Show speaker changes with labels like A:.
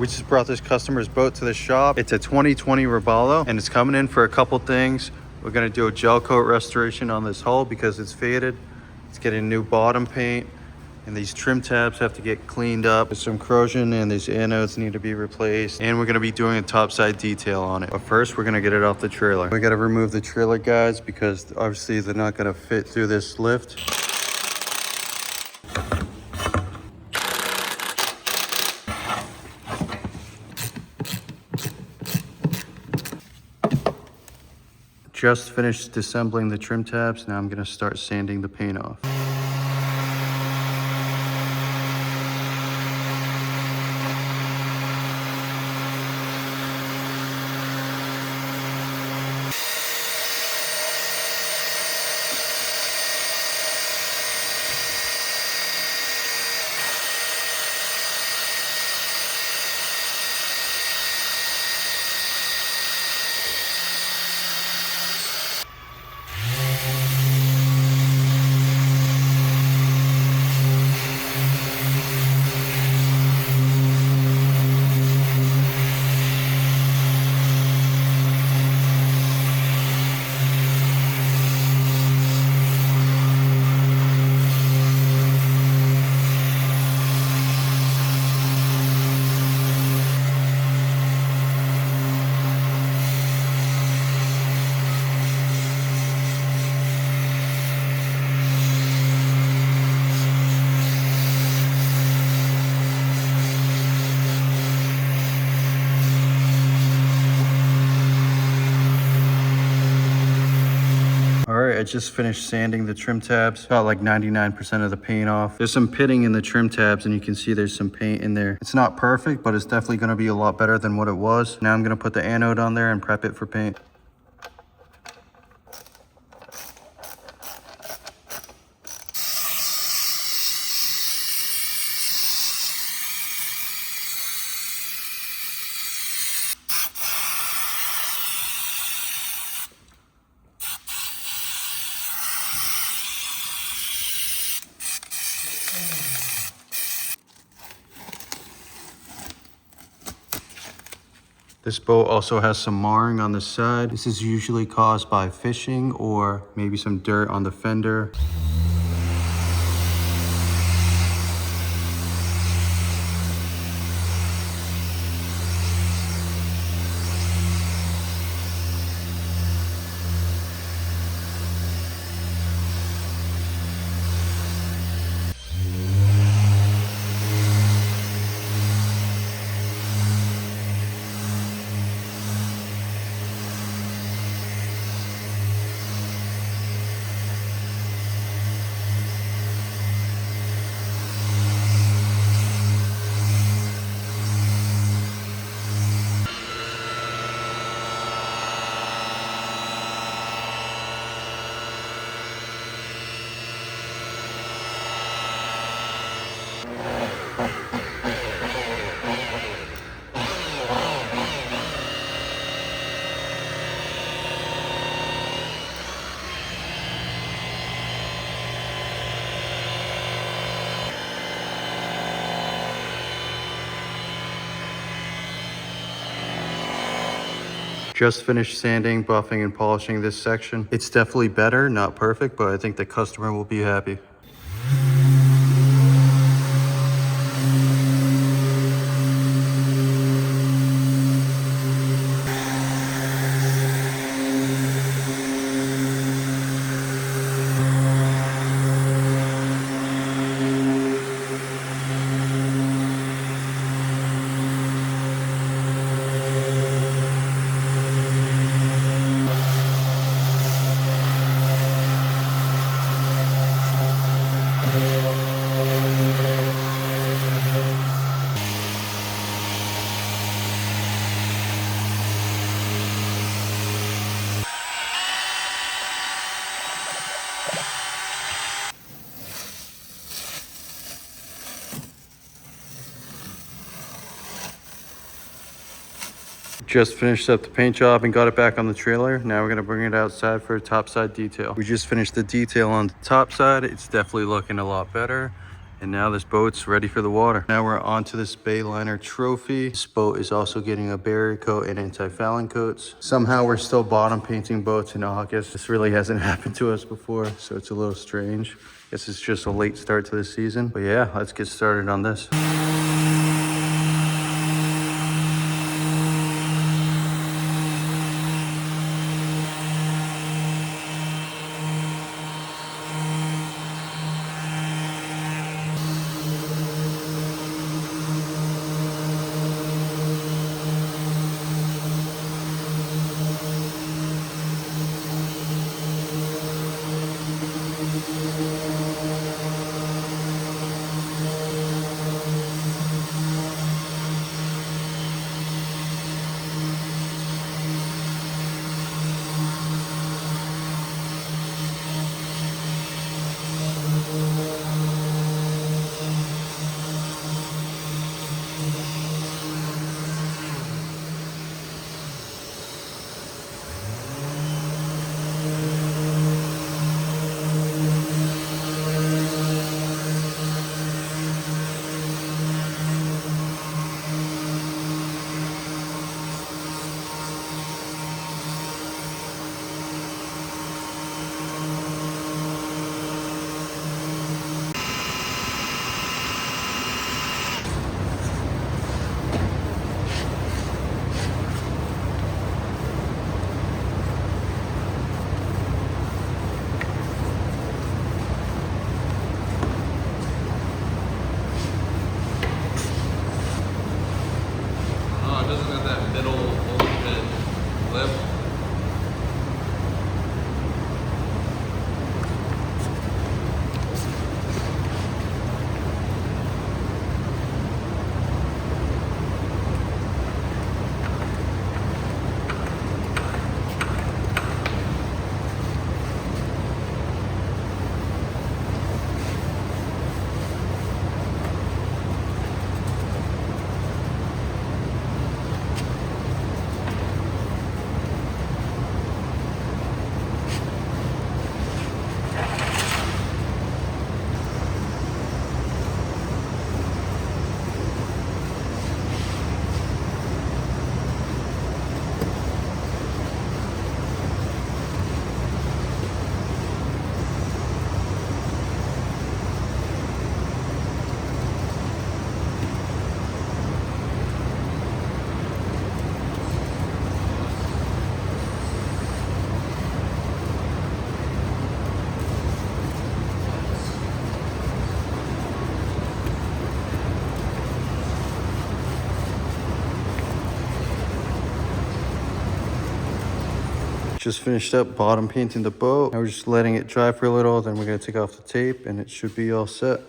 A: We just brought this customer's boat to the shop. It's a 2020 Robalo and it's coming in for a couple things. We're gonna do a gel coat restoration on this hull because it's faded. It's getting new bottom paint and these trim tabs have to get cleaned up. There's some corrosion and these anodes need to be replaced. And we're gonna be doing a topside detail on it. But first we're gonna get it off the trailer. We gotta remove the trailer guides because obviously they're not gonna fit through this lift. Just finished disassembling the trim tabs. Now I'm gonna start sanding the paint off. I just finished sanding the trim tabs. Got like 99% of the paint off. There's some pitting in the trim tabs and you can see there's some paint in there. It's not perfect, but it's definitely gonna be a lot better than what it was. Now I'm gonna put the anode on there and prep it for paint. This boat also has some marring on the side. This is usually caused by fishing or maybe some dirt on the fender. Just finished sanding, buffing, and polishing this section. It's definitely better, not perfect, but I think the customer will be happy. Just finished up the paint job and got it back on the trailer. Now we're gonna bring it outside for a topside detail. We just finished the detail on the top side. It's definitely looking a lot better. And now this boat's ready for the water. Now we're on to this Bayliner trophy. This boat is also getting a barrier coat and anti-fouling coats. Somehow we're still bottom painting boats in August. This really hasn't happened to us before, so it's a little strange. Guess it's just a late start to the season. But yeah, let's get started on this.
B: It doesn't have that middle overhead lip.
A: Just finished up bottom painting the boat. Now we're just letting it dry for a little, then we're gonna take off the tape and it should be all set.